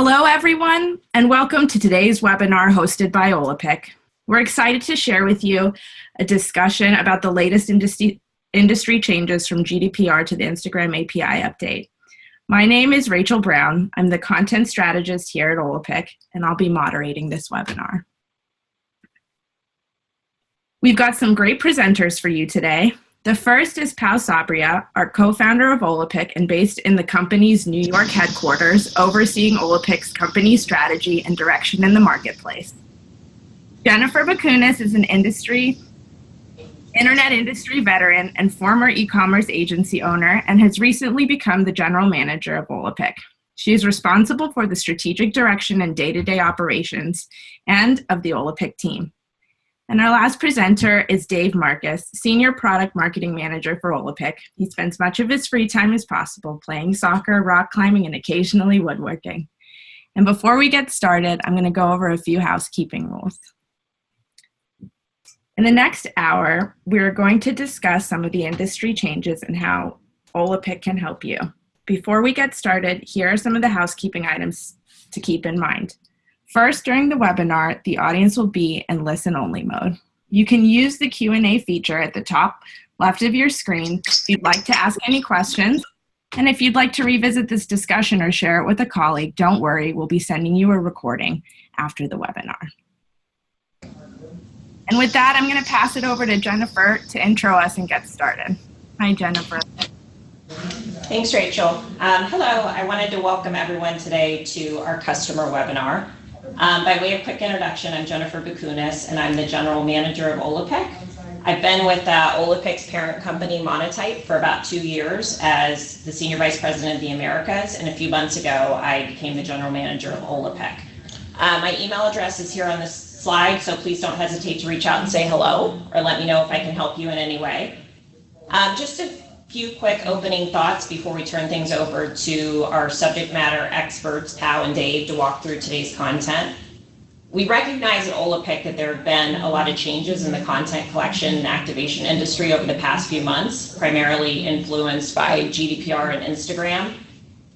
Hello, everyone, and welcome to today's webinar hosted by Olapic. We're excited to share with you a discussion about the latest industry changes from GDPR to the Instagram API update. My name is Rachel Brown. I'm the content strategist here at Olapic, and I'll be moderating this webinar. We've got some great presenters for you today. The first is Pau Sabria, our co-founder of Olapic and based in the company's New York headquarters, overseeing Olapic's company strategy and direction in the marketplace. Jennifer Bakunis is an internet industry veteran and former e-commerce agency owner and has recently become the general manager of Olapic. She is responsible for the strategic direction and day-to-day operations and of the Olapic team. And our last presenter is Dave Marcus, Senior Product Marketing Manager for Olapic. He spends much of his free time as possible playing soccer, rock climbing, and occasionally woodworking. And before we get started, I'm going to go over a few housekeeping rules. In the next hour, we're going to discuss some of the industry changes and how Olapic can help you. Before we get started, here are some of the housekeeping items to keep in mind. First, during the webinar, the audience will be in listen-only mode. You can use the Q&A feature at the top left of your screen if you'd like to ask any questions. And if you'd like to revisit this discussion or share it with a colleague, don't worry, we'll be sending you a recording after the webinar. And with that, I'm going to pass it over to Jennifer to intro us and get started. Hi, Jennifer. Thanks, Rachel. Hello, I wanted to welcome everyone today to our customer webinar. By way of quick introduction, I'm Jennifer Bakunis, and I'm the General Manager of Olapic. I've been with Olapic's parent company, Monotype, for about 2 years as the Senior Vice President of the Americas, and a few months ago, I became the General Manager of Olapic. My email address is here on this slide, so please don't hesitate to reach out and say hello, or let me know if I can help you in any way. Just a few quick opening thoughts before we turn things over to our subject matter experts, Pau and Dave, to walk through today's content. We recognize at Olapic that there have been a lot of changes in the content collection and activation industry over the past few months, primarily influenced by GDPR and Instagram.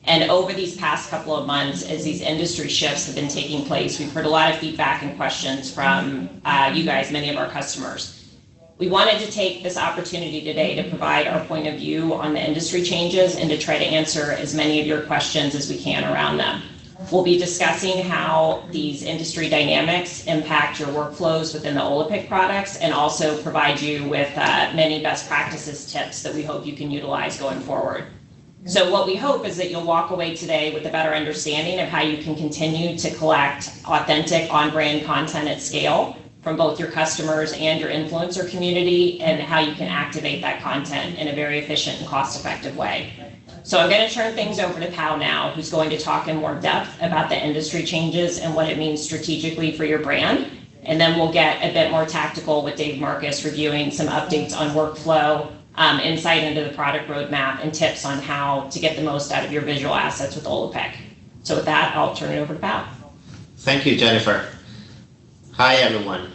And over these past couple of months, as these industry shifts have been taking place, we've heard a lot of feedback and questions from you guys, many of our customers. We wanted to take this opportunity today to provide our point of view on the industry changes and to try to answer as many of your questions as we can around them. We'll be discussing how these industry dynamics impact your workflows within the Olapic products and also provide you with many best practices tips that we hope you can utilize going forward. So what we hope is that you'll walk away today with a better understanding of how you can continue to collect authentic on-brand content at scale from both your customers and your influencer community, and how you can activate that content in a very efficient and cost-effective way. So I'm going to turn things over to Pau now, who's going to talk in more depth about the industry changes and what it means strategically for your brand. And then we'll get a bit more tactical with Dave Marcus reviewing some updates on workflow, insight into the product roadmap, and tips on how to get the most out of your visual assets with Olapic. So with that, I'll turn it over to Pau. Thank you, Jennifer. Hi, everyone.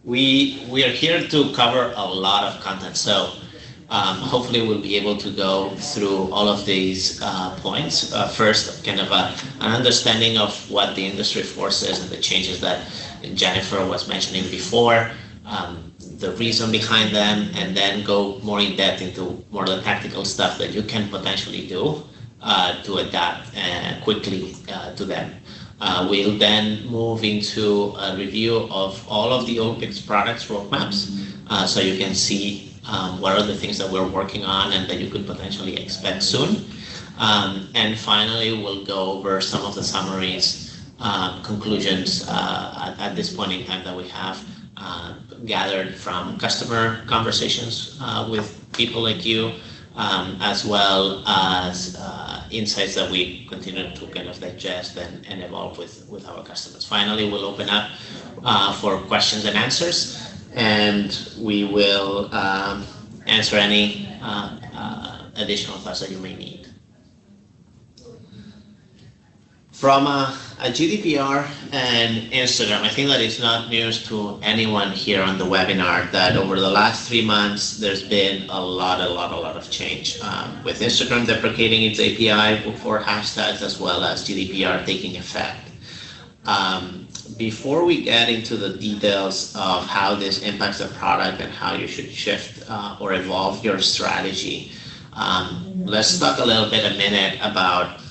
We are here to cover a lot of content, so hopefully we'll be able to go through all of these points. First, kind of an understanding of what the industry forces and the changes that Jennifer was mentioning before, the reason behind them, and then go more in depth into more of the tactical stuff that you can potentially do to adapt quickly to them. We'll then move into a review of all of the Olapic's products roadmaps, so you can see what are the things that we're working on and that you could potentially expect soon. And finally, we'll go over some of the summaries, conclusions at this point in time that we have gathered from customer conversations with people like you, as well as insights that we continue to kind of digest and evolve with our customers. Finally, we'll open up for questions and answers, and we will answer any additional thoughts that you may need. From a GDPR and Instagram, I think that it's not news to anyone here on the webinar that over the last 3 months, there's been a lot of change. With Instagram deprecating its API for hashtags as well as GDPR taking effect. Before we get into the details of how this impacts the product and how you should shift or evolve your strategy, let's talk a minute about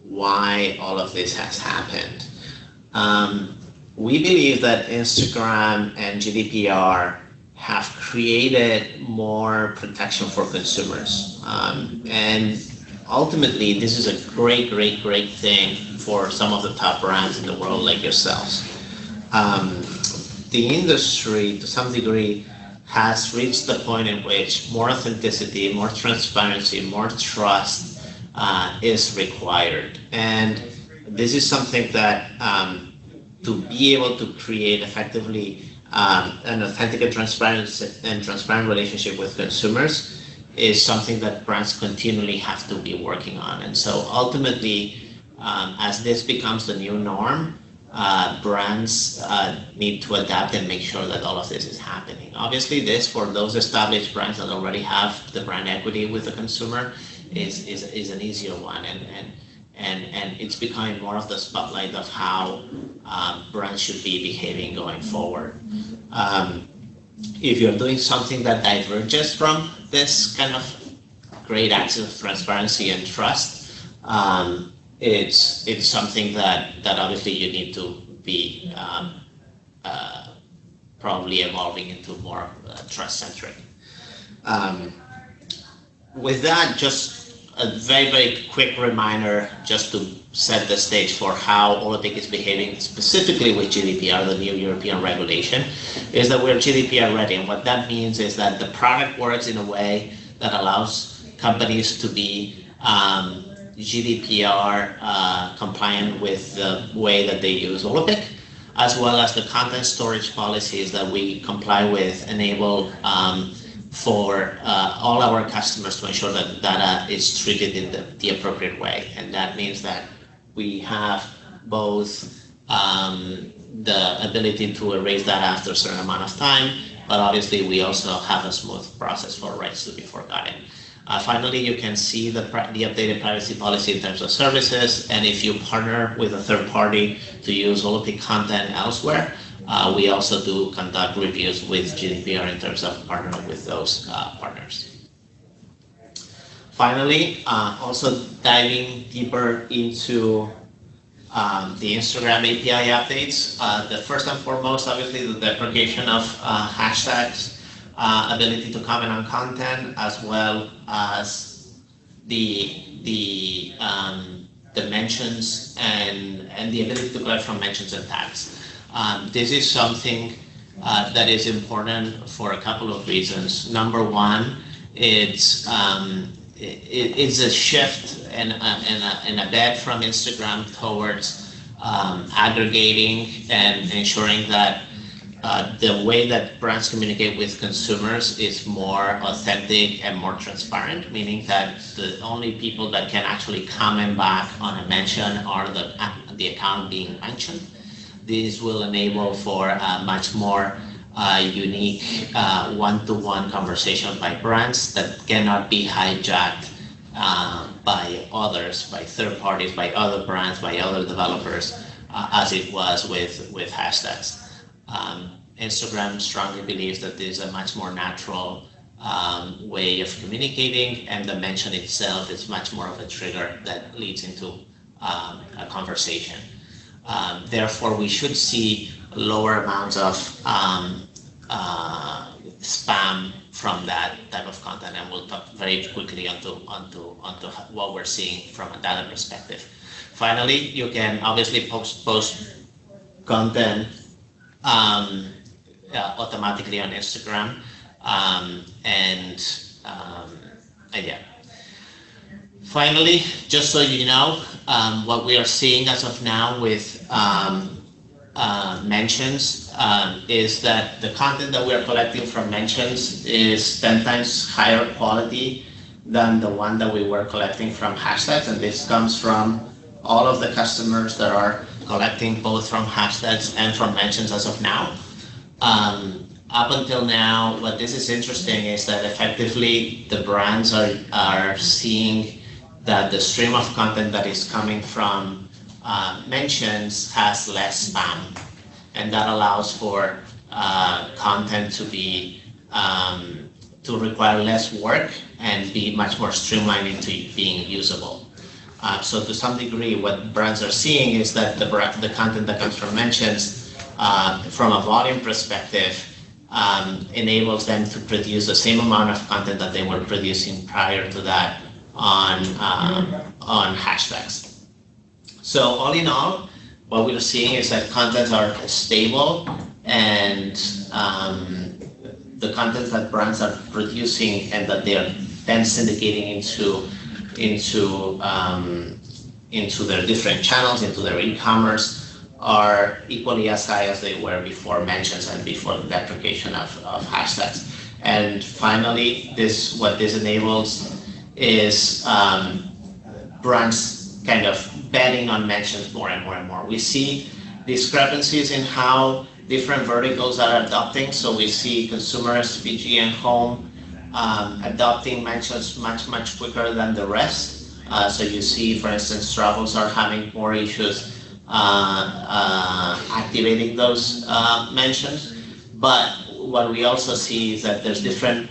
why all of this has happened. We believe that Instagram and GDPR have created more protection for consumers. And ultimately, this is a great thing for some of the top brands in the world like yourselves. The industry, to some degree, has reached the point in which more authenticity, more transparency, more trust is required. And this is something that to be able to create effectively an authentic and transparent relationship with consumers is something that brands continually have to be working on. And so ultimately, as this becomes the new norm, brands need to adapt and make sure that all of this is happening. Obviously, this, for those established brands that already have the brand equity with the consumer, is an easier one, and it's becoming more of the spotlight of how brands should be behaving going forward. If you're doing something that diverges from this kind of great access of transparency and trust, it's something that obviously you need to be probably evolving into more trust-centric. With that, just a very quick reminder, just to set the stage for how Olapic is behaving specifically with GDPR, the new European regulation, is that we're GDPR ready. And what that means is that the product works in a way that allows companies to be GDPR compliant with the way that they use Olapic, as well as the content storage policies that we comply with enable for all our customers to ensure that data is treated in the appropriate way. And that means that we have both the ability to erase data after a certain amount of time, but obviously we also have a smooth process for rights to be forgotten. Finally, you can see the updated privacy policy in terms of services, and if you partner with a third party to use Olapic content elsewhere, we also do conduct reviews with GDPR in terms of partnering with those partners. Finally, also diving deeper into the Instagram API updates. The first and foremost, obviously, the deprecation of hashtags, ability to comment on content, as well as the mentions and the ability to collect from mentions and tags. This is something that is important for a couple of reasons. Number one, it's a shift and a bet from Instagram towards aggregating and ensuring that the way that brands communicate with consumers is more authentic and more transparent, meaning that the only people that can actually comment back on a mention are the account being mentioned. This will enable for a much more unique one-to-one conversation by brands that cannot be hijacked by others, by third parties, by other brands, by other developers, as it was with hashtags. Instagram strongly believes that this is a much more natural way of communicating, and the mention itself is much more of a trigger that leads into a conversation. Therefore, we should see lower amounts of spam from that type of content, and we'll talk very quickly onto what we're seeing from a data perspective. Finally, you can obviously post content automatically on Instagram, yeah. Finally, just so you know, what we are seeing as of now with mentions is that the content that we are collecting from mentions is 10 times higher quality than the one that we were collecting from hashtags, and this comes from all of the customers that are collecting both from hashtags and from mentions as of now. Up until now, what this is interesting is that effectively the brands are seeing that the stream of content that is coming from mentions has less spam, and that allows for content to be to require less work and be much more streamlined into being usable. So to some degree, what brands are seeing is that the content that comes from mentions, from a volume perspective, enables them to produce the same amount of content that they were producing prior to that on hashtags. So all in all, what we're seeing is that contents are stable, and the content that brands are producing and that they are then syndicating into their different channels, into their e-commerce, are equally as high as they were before mentions and before the deprecation of hashtags. And finally, what this enables is brands kind of betting on mentions more and more and more. We see discrepancies in how different verticals are adopting. So we see consumers, CPG and home, adopting mentions much quicker than the rest. So you see, for instance, travels are having more issues activating those mentions. But what we also see is that there's different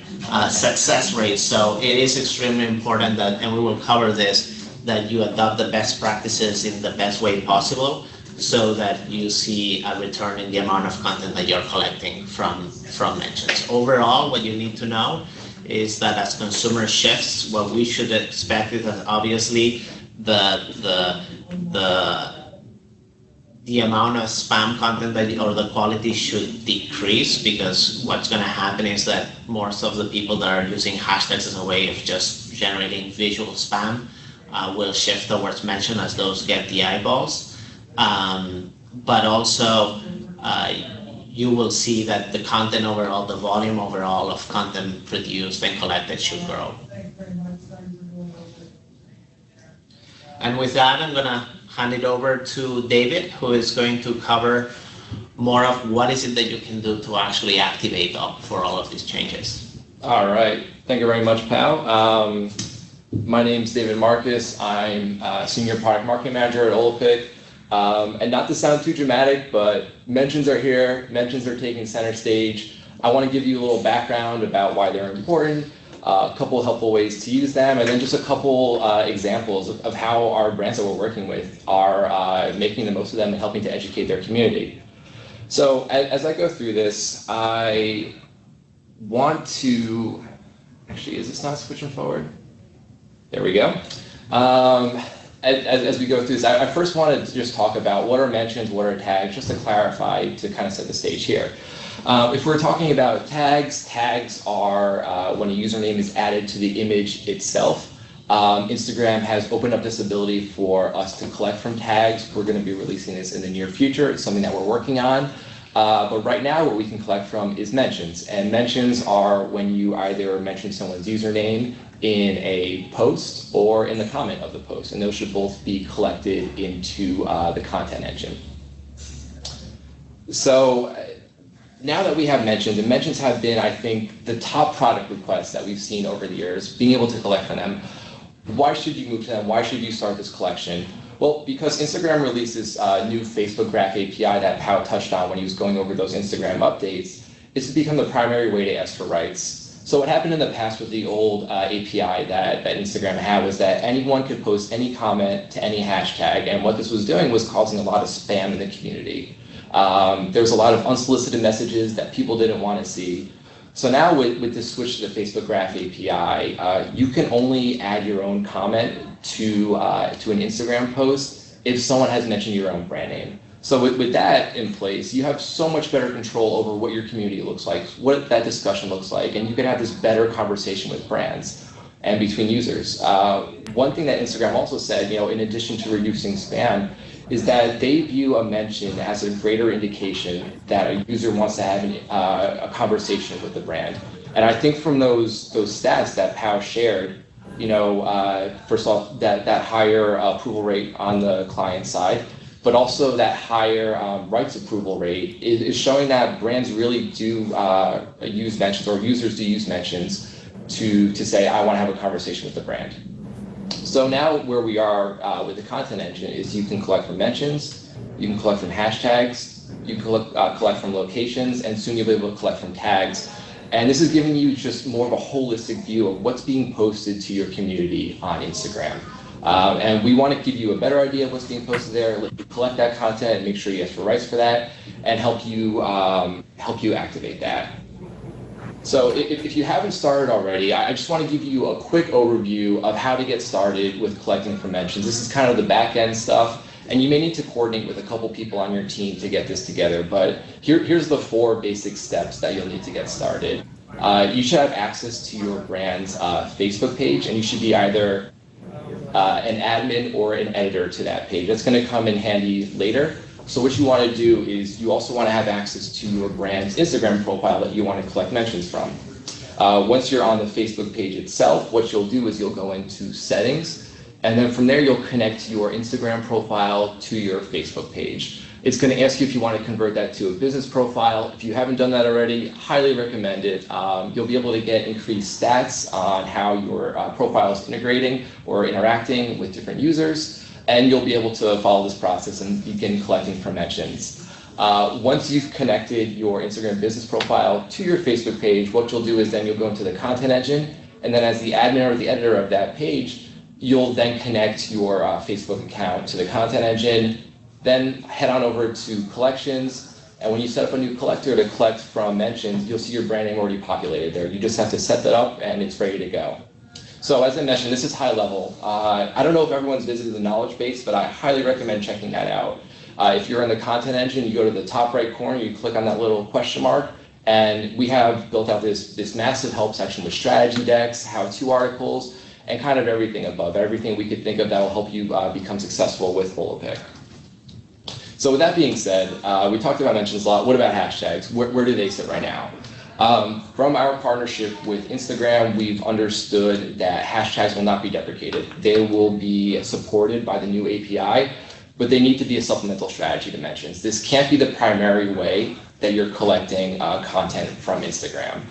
success rates. So it is extremely important that, and we will cover this, that you adopt the best practices in the best way possible, so that you see a return in the amount of content that you're collecting from mentions. Overall, what you need to know is that as consumer shifts, what we should expect is that obviously the amount of spam content or the quality should decrease, because what's going to happen is that most of the people that are using hashtags as a way of just generating visual spam will shift towards mention as those get the eyeballs. But also, you will see that the content overall, the volume overall of content produced and collected should grow. And with that, I'm going to hand it over to David, who is going to cover more of what is it that you can do to actually activate for all of these changes. All right. Thank you very much, Pao. My name is David Marcus. I'm Senior Product Marketing Manager at Olapic. And not to sound too dramatic, but mentions are here. Mentions are taking center stage. I want to give you a little background about why they're important, a couple of helpful ways to use them, and then just a couple examples of how our brands that we're working with are making the most of them and helping to educate their community. So as I go through this, I want to, actually, is this not switching forward? There we go. As we go through this, I first wanted to just talk about what are mentions, what are tags, just to clarify, to kind of set the stage here. If we're talking about tags, tags are when a username is added to the image itself. Instagram has opened up this ability for us to collect from tags. We're going to be releasing this in the near future. It's something that we're working on. But right now, what we can collect from is mentions. And mentions are when you either mention someone's username in a post or in the comment of the post. And those should both be collected into the content engine. So now that we have mentions, and mentions have been, I think, the top product requests that we've seen over the years, being able to collect from them. Why should you move to them? Why should you start this collection? Well, because Instagram released this new Facebook Graph API that Pao touched on when he was going over those Instagram updates, is to become the primary way to ask for rights. So what happened in the past with the old API that Instagram had was that anyone could post any comment to any hashtag, and what this was doing was causing a lot of spam in the community. There was a lot of unsolicited messages that people didn't want to see. So now with this switch to the Facebook Graph API, you can only add your own comment to an Instagram post if someone has mentioned your own brand name. So with that in place, you have so much better control over what your community looks like, what that discussion looks like, and you can have this better conversation with brands and between users. One thing that Instagram also said, in addition to reducing spam, is that they view a mention as a greater indication that a user wants to have a conversation with the brand. And I think from those stats that Pao shared, first off, that higher approval rate on the client side, but also that higher rights approval rate is showing that brands really do use mentions, or users do use mentions to say, I want to have a conversation with the brand. So now where we are with the content engine is you can collect from mentions, you can collect from hashtags, you can collect from locations, and soon you'll be able to collect from tags. And this is giving you just more of a holistic view of what's being posted to your community on Instagram. And we want to give you a better idea of what's being posted there, let you collect that content, and make sure you ask for rights for that, and help you activate that. So if you haven't started already, I just want to give you a quick overview of how to get started with collecting from mentions. This is kind of the back end stuff, and you may need to coordinate with a couple people on your team to get this together, but here's the 4 basic steps that you'll need to get started. You should have access to your brand's Facebook page, and you should be either an admin or an editor to that page. That's going to come in handy later. So what you want to do is you also want to have access to your brand's Instagram profile that you want to collect mentions from. Once you're on the Facebook page itself, what you'll do is you'll go into settings, and then from there you'll connect your Instagram profile to your Facebook page. It's going to ask you if you want to convert that to a business profile. If you haven't done that already, highly recommend it. You'll be able to get increased stats on how your profile is integrating or interacting with different users, and you'll be able to follow this process and begin collecting from mentions. Once you've connected your Instagram business profile to your Facebook page, what you'll do is then you'll go into the content engine, and then as the admin or the editor of that page, you'll then connect your Facebook account to the content engine, then head on over to collections, and when you set up a new collector to collect from mentions, you'll see your brand name already populated there. You just have to set that up and it's ready to go. So as I mentioned, this is high level. I don't know if everyone's visited the knowledge base, but I highly recommend checking that out. If you're in the content engine, you go to the top right corner, you click on that little question mark, and we have built out this massive help section with strategy decks, how-to articles, and kind of everything above, everything we could think of that will help you become successful with Olapic. So with that being said, we talked about mentions a lot. What about hashtags? Where do they sit right now? From our partnership with Instagram, we've understood that hashtags will not be deprecated. They will be supported by the new API, but they need to be a supplemental strategy to mentions. This can't be the primary way that you're collecting content from Instagram.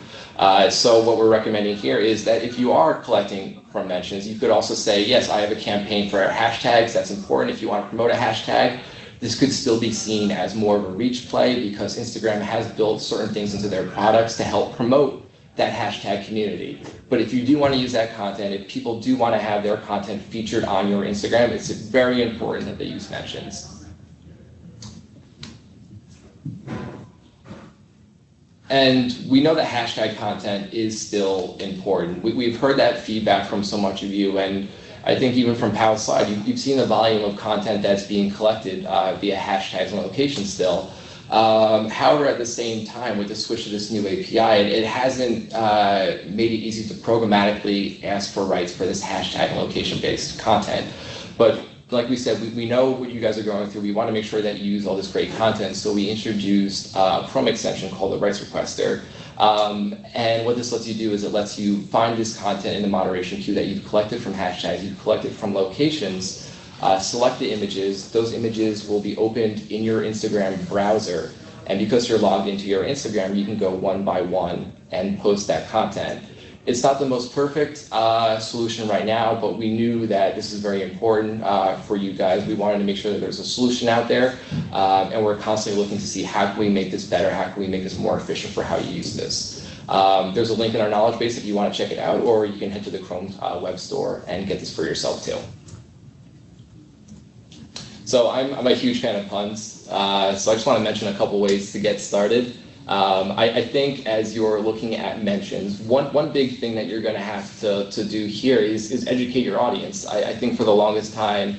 So what we're recommending here is that if you are collecting from mentions, you could also say, yes, I have a campaign for hashtags. That's important if you want to promote a hashtag. This could still be seen as more of a reach play because Instagram has built certain things into their products to help promote that hashtag community. But if you do want to use that content, if people do want to have their content featured on your Instagram, it's very important that they use mentions. And we know that hashtag content is still important. We've heard that feedback from so much of you, and I think even from Powell's side, you've seen the volume of content that's being collected via hashtags and locations still. However, at the same time, with the switch to this new API, it hasn't made it easy to programmatically ask for rights for this hashtag and location-based content. But like we said, we know what you guys are going through. We want to make sure that you use all this great content, so we introduced a Chrome extension called the Rights Requester. And what this lets you do is it lets you find this content in the moderation queue that you've collected from hashtags, you've collected from locations, select the images. Those images will be opened in your Instagram browser. And because you're logged into your Instagram, you can go one by one and post that content. It's not the most perfect solution right now, but we knew that this is very important for you guys. We wanted to make sure that there's a solution out there, and we're constantly looking to see how can we make this better, how can we make this more efficient for how you use this. There's a link in our knowledge base if you want to check it out, or you can head to the Chrome web store and get this for yourself too. So I'm a huge fan of puns, so I just want to mention a couple ways to get started. I think as you're looking at mentions, one big thing that you're going to have to do here is educate your audience. I think for the longest time,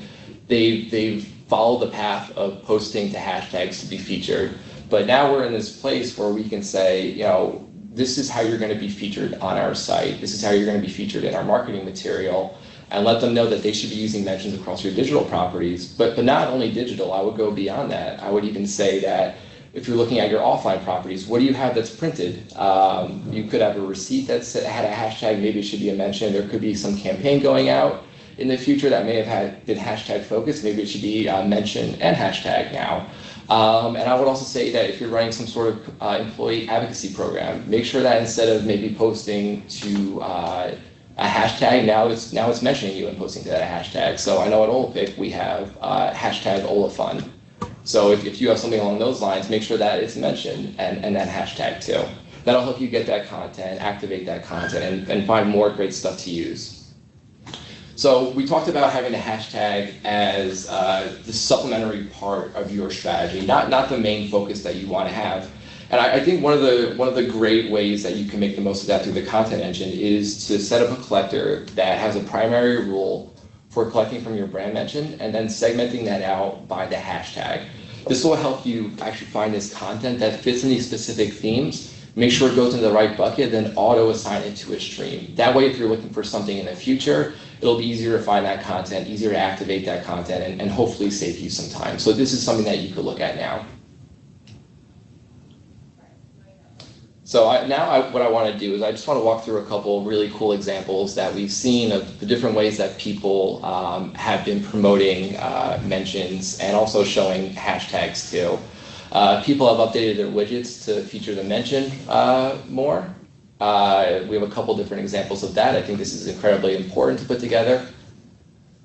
they've followed the path of posting to hashtags to be featured. But now we're in this place where we can say, you know, this is how you're going to be featured on our site. This is how you're going to be featured in our marketing material, and let them know that they should be using mentions across your digital properties. But not only digital, I would go beyond that. I would even say that If you're looking at your offline properties, what do you have that's printed? You could have a receipt that had a hashtag, maybe it should be a mention. There could be some campaign going out in the future that may have been hashtag focused. Maybe it should be mention and hashtag now. And I would also say that if you're running some sort of employee advocacy program, make sure that instead of maybe posting to a hashtag, now it's mentioning you and posting to that hashtag. So I know at Olapic we have hashtag Olafun. So if you have something along those lines, make sure that it's mentioned and that hashtag too. That'll help you get that content, activate that content, and find more great stuff to use. So we talked about having a hashtag as the supplementary part of your strategy, not the main focus that you want to have. And I think one of the great ways that you can make the most of that through the content engine is to set up a collector that has a primary rule for collecting from your brand mention and then segmenting that out by the hashtag. This will help you actually find this content that fits in these specific themes, make sure it goes into the right bucket, then auto assign it to a stream. That way, if you're looking for something in the future, it'll be easier to find that content, easier to activate that content, and hopefully save you some time. So this is something that you could look at now. So what I want to do is I just want to walk through a couple of really cool examples that we've seen of the different ways that people have been promoting mentions and also showing hashtags too. People have updated their widgets to feature the mention more. We have a couple different examples of that. I think this is incredibly important to put together.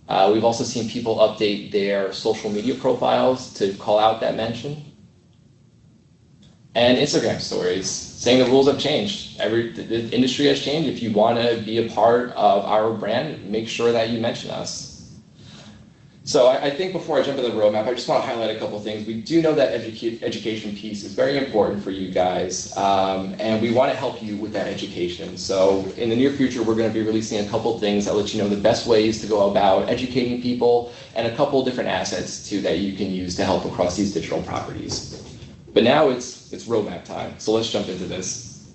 We've also seen people update their social media profiles to call out that mention. And Instagram stories, saying the rules have changed. The industry has changed. If you want to be a part of our brand, make sure that you mention us. So I think before I jump into the roadmap, I just want to highlight a couple of things. We do know that education piece is very important for you guys, and we want to help you with that education. So in the near future, we're going to be releasing a couple of things that let you know the best ways to go about educating people and a couple of different assets too that you can use to help across these digital properties. But now it's roadmap time, so let's jump into this.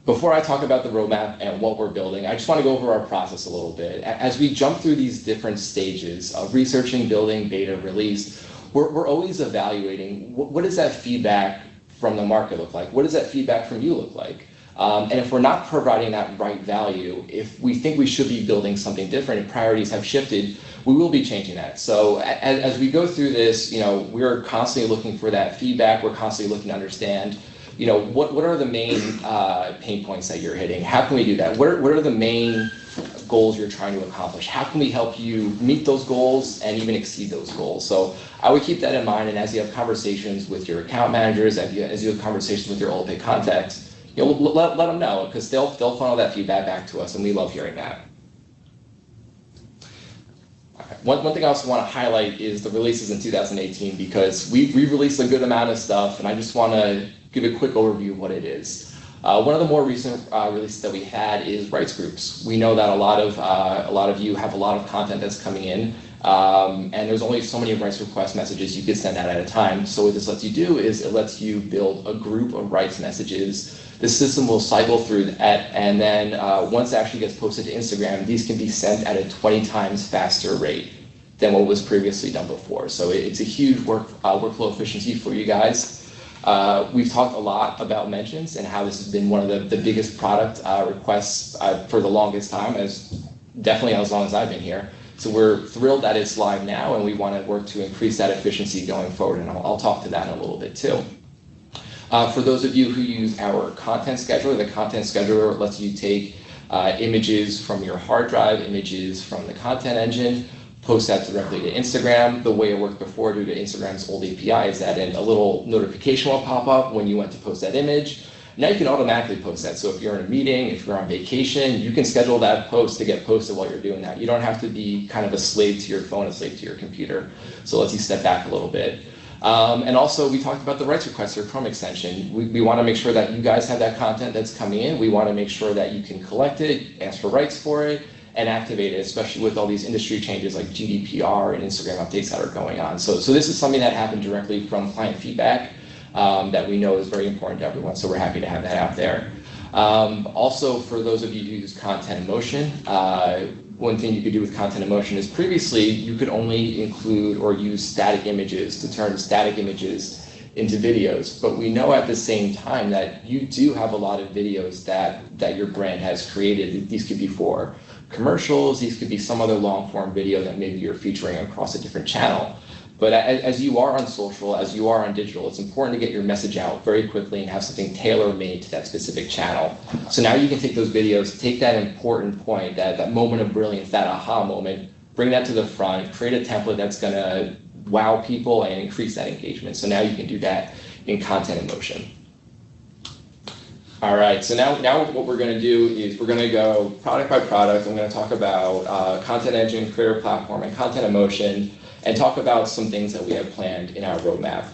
Before I talk about the roadmap and what we're building, I just want to go over our process a little bit. As we jump through these different stages of researching, building, beta, release, we're always evaluating what does that feedback from the market look like? What does that feedback from you look like? And if we're not providing that right value, if we think we should be building something different and priorities have shifted, we will be changing that. So as we go through this, we're constantly looking for that feedback. We're constantly looking to understand, what are the main pain points that you're hitting? How can we do that? What are the main goals you're trying to accomplish? How can we help you meet those goals and even exceed those goals? So I would keep that in mind. And as you have conversations with your account managers, as you have conversations with your Olapic contacts, let them know, because they'll funnel that feedback back to us, and we love hearing that. One thing I also want to highlight is the releases in 2018, because we released a good amount of stuff, and I just want to give a quick overview of what it is. One of the more recent releases that we had is rights groups. We know that a lot of you have a lot of content that's coming in, and there's only so many rights request messages you could send out at a time. So what this lets you do is it lets you build a group of rights messages. The system will cycle through that, and then once it actually gets posted to Instagram, these can be sent at a 20 times faster rate than what was previously done before. So it's a huge workflow efficiency for you guys. We've talked a lot about mentions and how this has been one of the biggest product requests for the longest time, definitely as long as I've been here. So we're thrilled that it's live now, and we want to work to increase that efficiency going forward, and I'll talk to that in a little bit too. For those of you who use our content scheduler, the content scheduler lets you take images from your hard drive, images from the content engine, post that directly to Instagram. The way it worked before due to Instagram's old API is that a little notification will pop up when you went to post that image. Now you can automatically post that. So if you're in a meeting, if you're on vacation, you can schedule that post to get posted while you're doing that. You don't have to be kind of a slave to your phone, a slave to your computer. So it lets you step back a little bit. And also, we talked about the rights request or Chrome extension. We want to make sure that you guys have that content that's coming in. We want to make sure that you can collect it, ask for rights for it, and activate it, especially with all these industry changes like GDPR and Instagram updates that are going on. So this is something that happened directly from client feedback that we know is very important to everyone. So we're happy to have that out there. Also, for those of you who use content in motion, one thing you could do with content in motion is previously you could only include or use static images to turn static images into videos. But we know at the same time that you do have a lot of videos that your brand has created. These could be for commercials, these could be some other long form video that maybe you're featuring across a different channel. But as you are on social, as you are on digital, it's important to get your message out very quickly and have something tailor-made to that specific channel. So now you can take those videos, take that important point, that moment of brilliance, that aha moment, bring that to the front, create a template that's going to wow people and increase that engagement. So now you can do that in content in motion. All right, so now what we're going to do is we're going to go product by product. I'm going to talk about content engine, creator platform, and content in motion, and talk about some things that we have planned in our roadmap.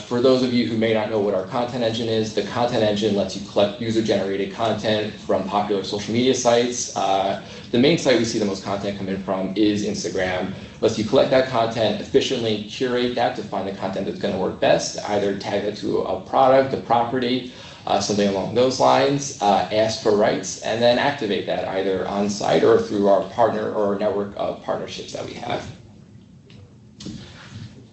For those of you who may not know what our content engine is, the content engine lets you collect user-generated content from popular social media sites. The main site we see the most content come in from is Instagram. Lets you collect that content, efficiently curate that to find the content that's going to work best, either tag it to a product, a property, something along those lines, ask for rights, and then activate that either on site or through our partner or network of partnerships that we have.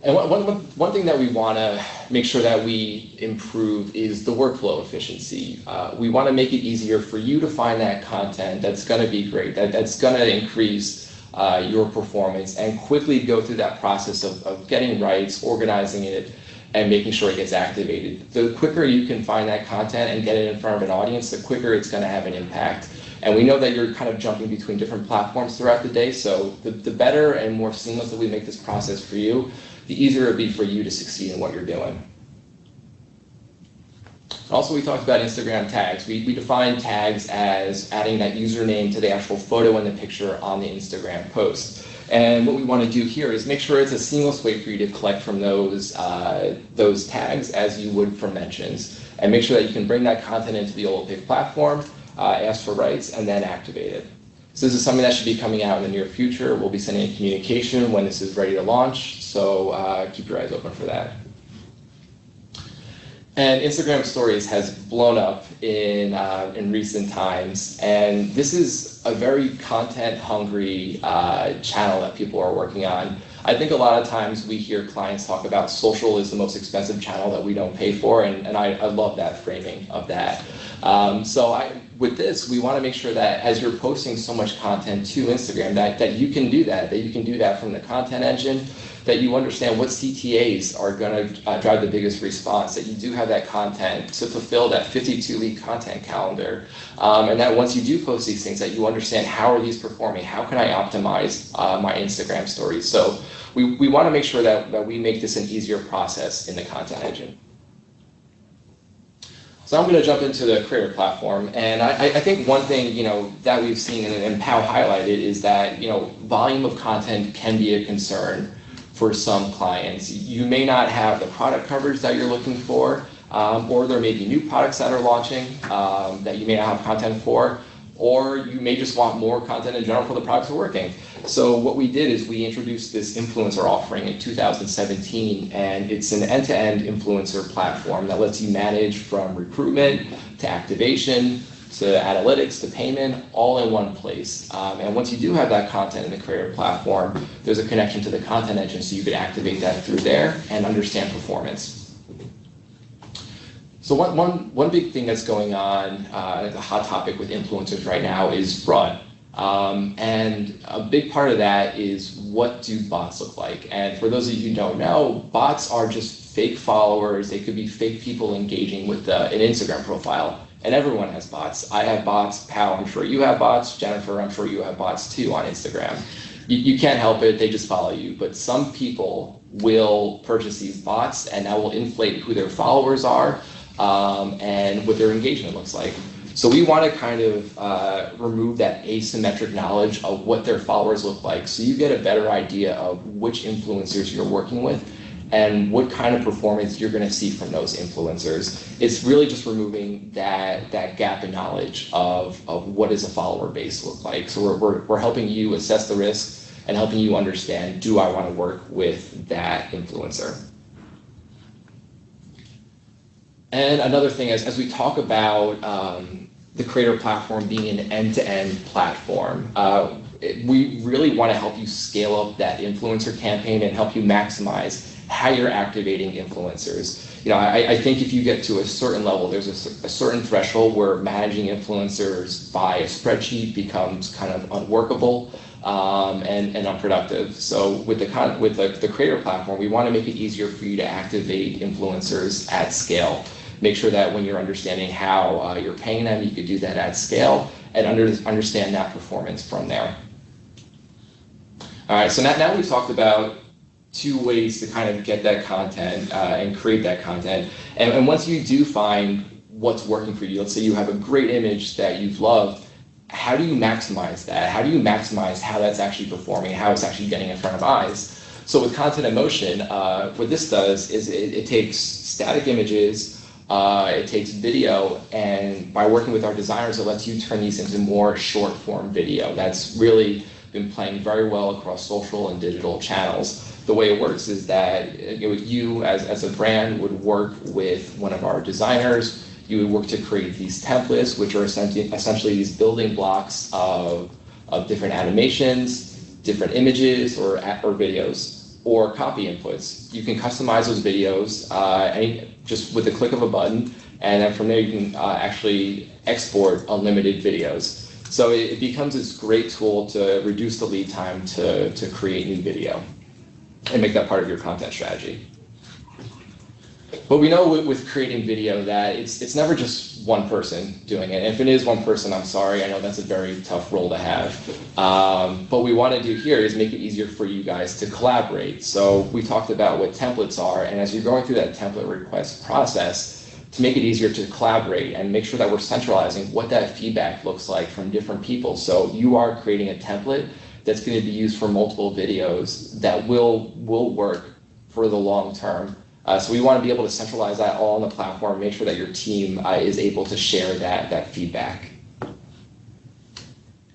And one thing that we want to make sure that we improve is the workflow efficiency. We want to make it easier for you to find that content that's going to be great, that's going to increase your performance, and quickly go through that process of getting rights, organizing it, and making sure it gets activated. The quicker you can find that content and get it in front of an audience, the quicker it's going to have an impact. And we know that you're kind of jumping between different platforms throughout the day, so the better and more seamless that we make this process for you, the easier it'll be for you to succeed in what you're doing. Also, we talked about Instagram tags. We define tags as adding that username to the actual photo and the picture on the Instagram post. And what we want to do here is make sure it's a seamless way for you to collect from those tags as you would from mentions, and make sure that you can bring that content into the Olapic platform, ask for rights, and then activate it. So this is something that should be coming out in the near future. We'll be sending a communication when this is ready to launch, so keep your eyes open for that. And Instagram Stories has blown up in recent times, and this is a very content-hungry channel that people are working on. I think a lot of times we hear clients talk about social is the most expensive channel that we don't pay for, and I love that framing of that. With this, we want to make sure that as you're posting so much content to Instagram, that you can do that you can do that from the content engine, that you understand what CTAs are going to drive the biggest response, that you do have that content to fulfill that 52-week content calendar, and that once you do post these things, that you understand how are these performing, how can I optimize my Instagram stories. So we want to make sure that we make this an easier process in the content engine. So I'm going to jump into the creator platform, and I think one thing that we've seen and Pao highlighted is that volume of content can be a concern for some clients. You may not have the product coverage that you're looking for, or there may be new products that are launching that you may not have content for, or you may just want more content in general for the products that are working. So what we did is we introduced this influencer offering in 2017, and it's an end-to-end influencer platform that lets you manage from recruitment to activation to analytics to payment all in one place. And once you do have that content in the creator platform, there's a connection to the content engine, so you could activate that through there and understand performance. So one big thing that's going on, the hot topic with influencers right now, is fraud. And a big part of that is, what do bots look like? And for those of you who don't know, bots are just fake followers. They could be fake people engaging with an Instagram profile. And everyone has bots. I have bots. Pal, I'm sure you have bots. Jennifer, I'm sure you have bots too on Instagram. You can't help it. They just follow you. But some people will purchase these bots, and that will inflate who their followers are, and what their engagement looks like. So we want to kind of remove that asymmetric knowledge of what their followers look like, so you get a better idea of which influencers you're working with and what kind of performance you're going to see from those influencers. It's really just removing that gap in knowledge of what does a follower base look like. So we're helping you assess the risks and helping you understand, do I want to work with that influencer? And another thing is, as we talk about the creator platform being an end-to-end platform, we really want to help you scale up that influencer campaign and help you maximize how you're activating influencers. I think if you get to a certain level, there's a certain threshold where managing influencers by a spreadsheet becomes kind of unworkable and unproductive. So with the creator platform, we want to make it easier for you to activate influencers at scale. Make sure that when you're understanding how you're paying them, you could do that at scale and understand that performance from there. All right, so now we've talked about 2 ways to kind of get that content and create that content. And once you do find what's working for you, let's say you have a great image that you've loved, how do you maximize that? How do you maximize how that's actually performing, how it's actually getting in front of eyes? So with content in motion, what this does is it takes static images, it takes video, and by working with our designers, it lets you turn these into more short form video. That's really been playing very well across social and digital channels. The way it works is that you as a brand would work with one of our designers. You would work to create these templates, which are essentially these building blocks of different animations, different images or videos, or copy inputs. You can customize those videos just with the click of a button, and then from there you can actually export unlimited videos. So it becomes this great tool to reduce the lead time to create new video and make that part of your content strategy. But we know with creating video that it's never just one person doing it. If it is one person, I'm sorry, I know that's a very tough role to have. What we want to do here is make it easier for you guys to collaborate. So we talked about what templates are, and as you're going through that template request process, to make it easier to collaborate and make sure that we're centralizing what that feedback looks like from different people. So you are creating a template that's going to be used for multiple videos that will work for the long term. So we want to be able to centralize that all on the platform, make sure that your team is able to share that feedback.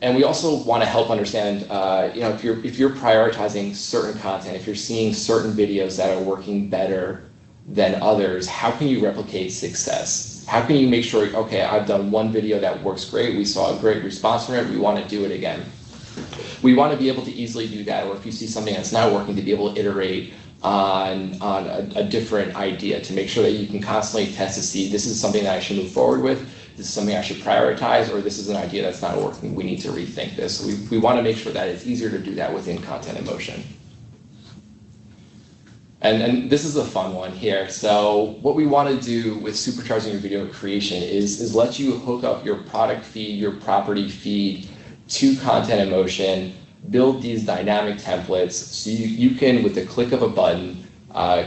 And we also want to help understand, if you're prioritizing certain content, if you're seeing certain videos that are working better than others, how can you replicate success? How can you make sure, okay, I've done one video that works great, we saw a great response from it, we want to do it again. We want to be able to easily do that, or if you see something that's not working, to be able to iterate on a different idea, to make sure that you can constantly test to see, this is something that I should move forward with, this is something I should prioritize, or this is an idea that's not working, we need to rethink this. So we want to make sure that it's easier to do that within content in motion. And this is a fun one here. So what we want to do with supercharging your video creation is let you hook up your product feed, your property feed to content in motion, build these dynamic templates so you can, with the click of a button,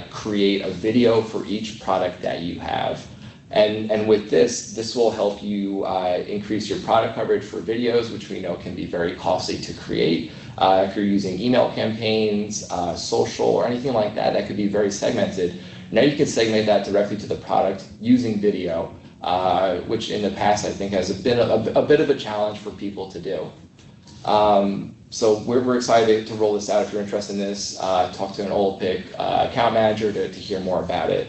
create a video for each product that you have. And with this will help you increase your product coverage for videos, which we know can be very costly to create. If you're using email campaigns, social, or anything like that, that could be very segmented. Now you can segment that directly to the product using video, which in the past I think has been a bit of a challenge for people to do. So we're excited to roll this out. If you're interested in this, talk to an Olapic account manager to hear more about it.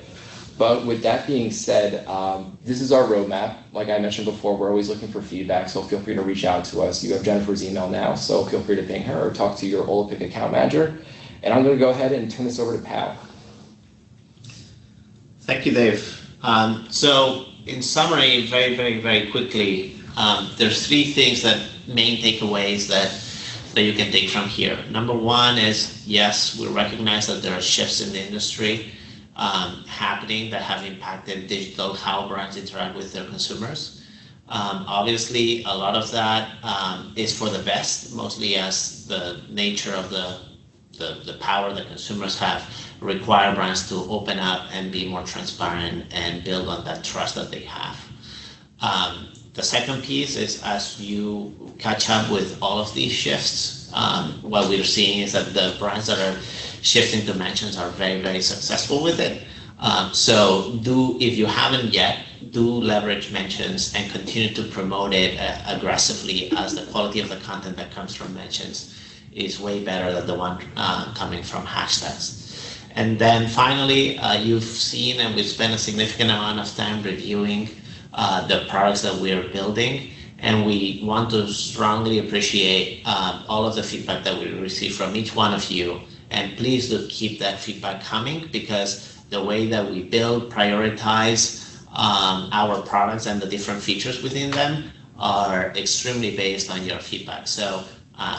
But with that being said, this is our roadmap. Like I mentioned before, we're always looking for feedback, so feel free to reach out to us. You have Jennifer's email now, so feel free to ping her or talk to your Olapic account manager. And I'm going to go ahead and turn this over to Pal. Thank you, Dave. So in summary, very, very, very quickly, there's 3 things main takeaways that you can take from here. Number 1 is, yes, we recognize that there are shifts in the industry happening that have impacted digital, how brands interact with their consumers. Obviously, a lot of that is for the best, mostly as the nature of the power that consumers have require brands to open up and be more transparent and build on that trust that they have. The second piece is, as you catch up with all of these shifts, what we're seeing is that the brands that are shifting dimensions are very, very successful with it. So if you haven't yet, do leverage mentions and continue to promote it aggressively, as the quality of the content that comes from mentions is way better than the one coming from hashtags. And then finally, you've seen, and we've spent a significant amount of time reviewing the products that we're building, and we want to strongly appreciate all of the feedback that we receive from each one of you And please do keep that feedback coming, because the way that we build, prioritize our products and the different features within them are extremely based on your feedback. So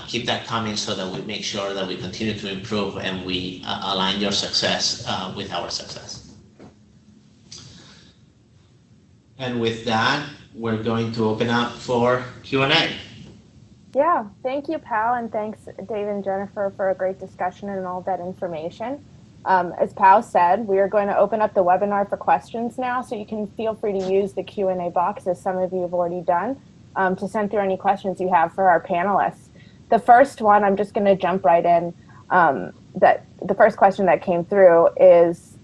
keep that coming so that we make sure that we continue to improve and we align your success with our success. And with that, we're going to open up for Q&A. Yeah, thank you, Pal, and thanks, Dave and Jennifer, for a great discussion and all that information. As Pal said, we are going to open up the webinar for questions now, so you can feel free to use the Q&A box, as some of you have already done, to send through any questions you have for our panelists. The first one, I'm just going to jump right in. That the first question that came through is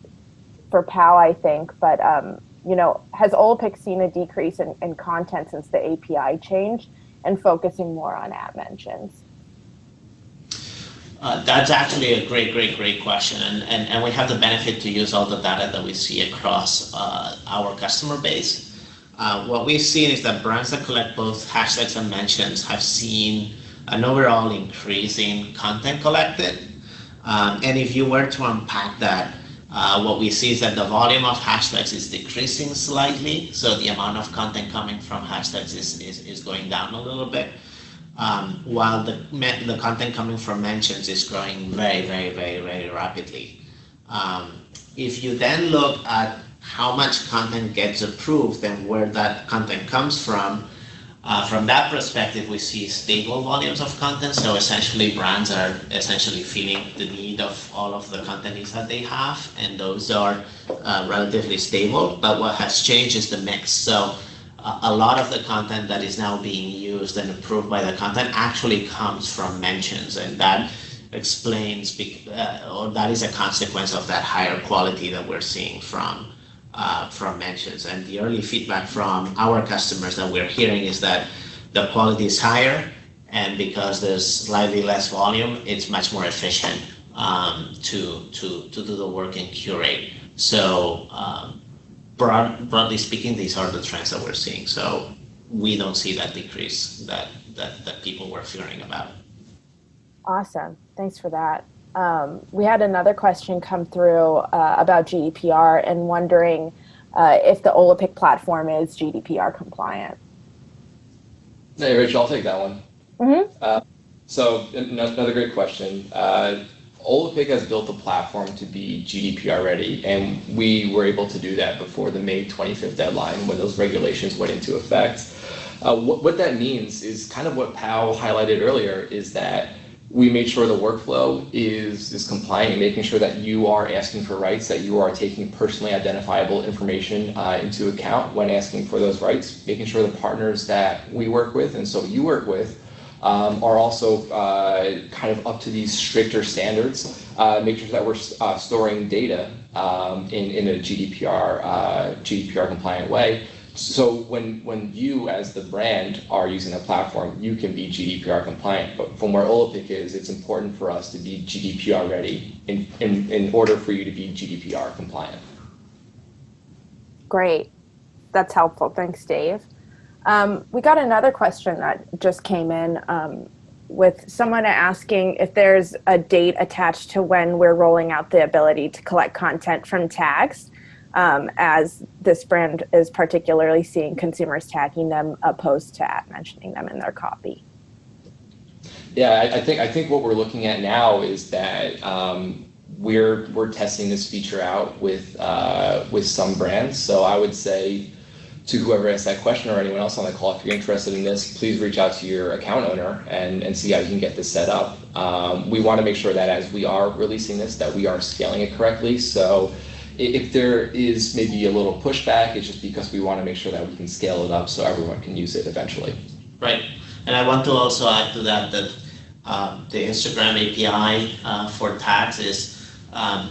for Pal, I think, but has Olapic seen a decrease in content since the API changed and focusing more on app mentions? That's actually a great question, and we have the benefit to use all the data that we see across our customer base. What we've seen is that brands that collect both hashtags and mentions have seen an overall increase in content collected. And if you were to unpack that, what we see is that the volume of hashtags is decreasing slightly, so the amount of content coming from hashtags is going down a little bit. While the content coming from mentions is growing very rapidly. If you then look at how much content gets approved and where that content comes from that perspective, we see stable volumes of content. So essentially, brands are essentially feeling the need of all of the content needs that they have, and those are relatively stable. But what has changed is the mix. So a lot of the content that is now being used and approved by the content actually comes from mentions, and that explains, or that is a consequence of that higher quality that we're seeing from mentions. And the early feedback from our customers that we're hearing is that the quality is higher, and because there's slightly less volume, it's much more efficient to do the work and curate. So broadly speaking, these are the trends that we're seeing. So we don't see that decrease that people were fearing about. Awesome. Thanks for that. We had another question come through about GDPR and wondering if the Olapic platform is GDPR compliant. Hey, Rachel, I'll take that one. Mm-hmm. So another great question. Olapic has built the platform to be GDPR ready, and we were able to do that before the May 25th deadline when those regulations went into effect. What that means is kind of what Pal highlighted earlier, is that we made sure the workflow is compliant, making sure that you are asking for rights, that you are taking personally identifiable information into account when asking for those rights, making sure the partners that we work with, and so you work with, are also kind of up to these stricter standards, make sure that we're storing data in a GDPR compliant way. So when you as the brand are using the platform, you can be GDPR compliant. But from where Olapic is, it's important for us to be GDPR ready in order for you to be GDPR compliant. Great. That's helpful. Thanks, Dave. We got another question that just came in with someone asking if there's a date attached to when we're rolling out the ability to collect content from tags, as this brand is particularly seeing consumers tagging them opposed to mentioning them in their copy. Yeah, I think what we're looking at now is that we're testing this feature out with some brands. So I would say to whoever asked that question or anyone else on the call, if you're interested in this, please reach out to your account owner and see how you can get this set up. We want to make sure that as we are releasing this, that we are scaling it correctly. So if there is maybe a little pushback, it's just because we want to make sure that we can scale it up so everyone can use it eventually. Right. And I want to also add to that the Instagram API for tags is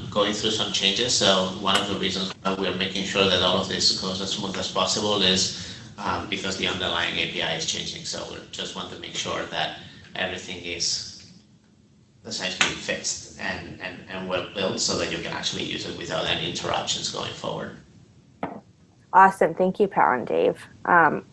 going through some changes. So one of the reasons why we're making sure that all of this goes as smooth as possible is because the underlying API is changing. So we just want to make sure that everything is essentially fixed and well built so that you can actually use it without any interruptions going forward. Awesome. Thank you, Pal and Dave.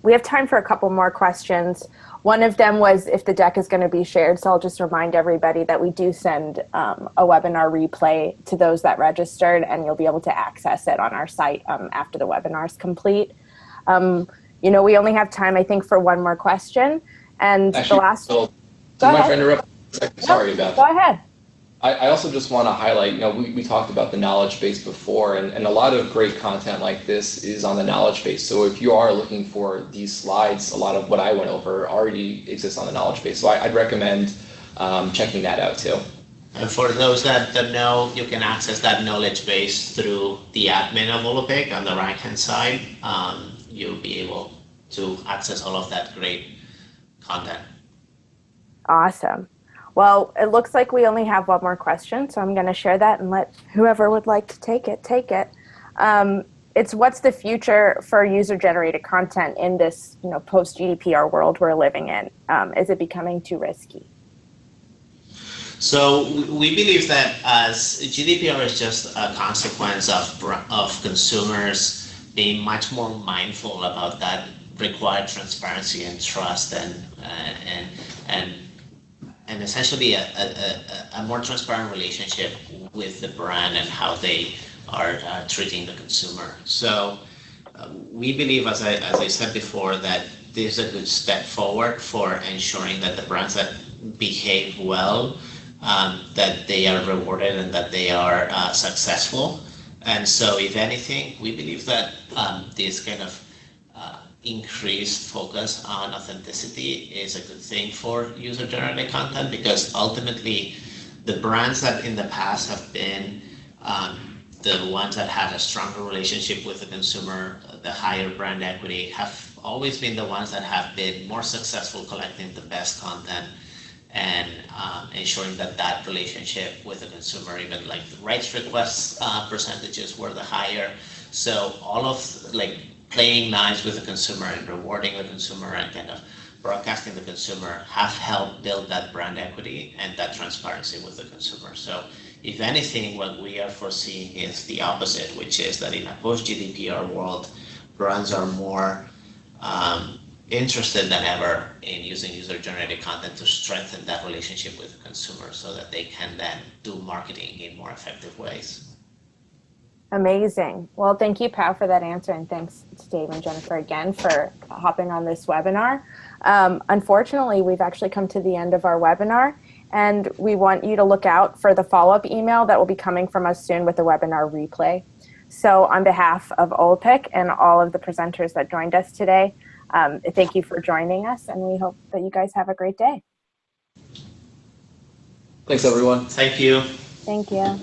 We have time for a couple more questions. One of them was if the deck is going to be shared. So I'll just remind everybody that we do send a webinar replay to those that registered, and you'll be able to access it on our site after the webinar is complete. We only have time, I think, for one more question. And Actually, the last... do you mind if I interrupt? Sorry about that. Go ahead. I also just want to highlight, we talked about the knowledge base before, and a lot of great content like this is on the knowledge base. So if you are looking for these slides, a lot of what I went over already exists on the knowledge base. So I'd recommend checking that out too. And for those that know, you can access that knowledge base through the admin of Olapic on the right-hand side. You'll be able to access all of that great content. Awesome. Well, it looks like we only have one more question, so I'm going to share that and let whoever would like to take it. It's what's the future for user-generated content in this, post-GDPR world we're living in? Is it becoming too risky? So we believe that as GDPR is just a consequence of consumers being much more mindful about that required transparency and trust and essentially a more transparent relationship with the brand and how they are treating the consumer. So we believe, as I said before, that this is a good step forward for ensuring that the brands that behave well, that they are rewarded and that they are successful. And so if anything, we believe that this kind of increased focus on authenticity is a good thing for user-generated content, because ultimately the brands that in the past have been the ones that had a stronger relationship with the consumer, the higher brand equity, have always been the ones that have been more successful collecting the best content and ensuring that relationship with the consumer, even like the rights request percentages were the higher. So all of playing nice with the consumer and rewarding the consumer and kind of broadcasting the consumer have helped build that brand equity and that transparency with the consumer. So if anything, what we are foreseeing is the opposite, which is that in a post-GDPR world, brands are more interested than ever in using user-generated content to strengthen that relationship with the consumer so that they can then do marketing in more effective ways. Amazing. Well, thank you, Pao, for that answer, and thanks to Dave and Jennifer again for hopping on this webinar. Unfortunately, we've actually come to the end of our webinar, and we want you to look out for the follow-up email that will be coming from us soon with the webinar replay. So on behalf of Olapic and all of the presenters that joined us today, thank you for joining us, and we hope that you guys have a great day. Thanks, everyone. Thank you. Thank you.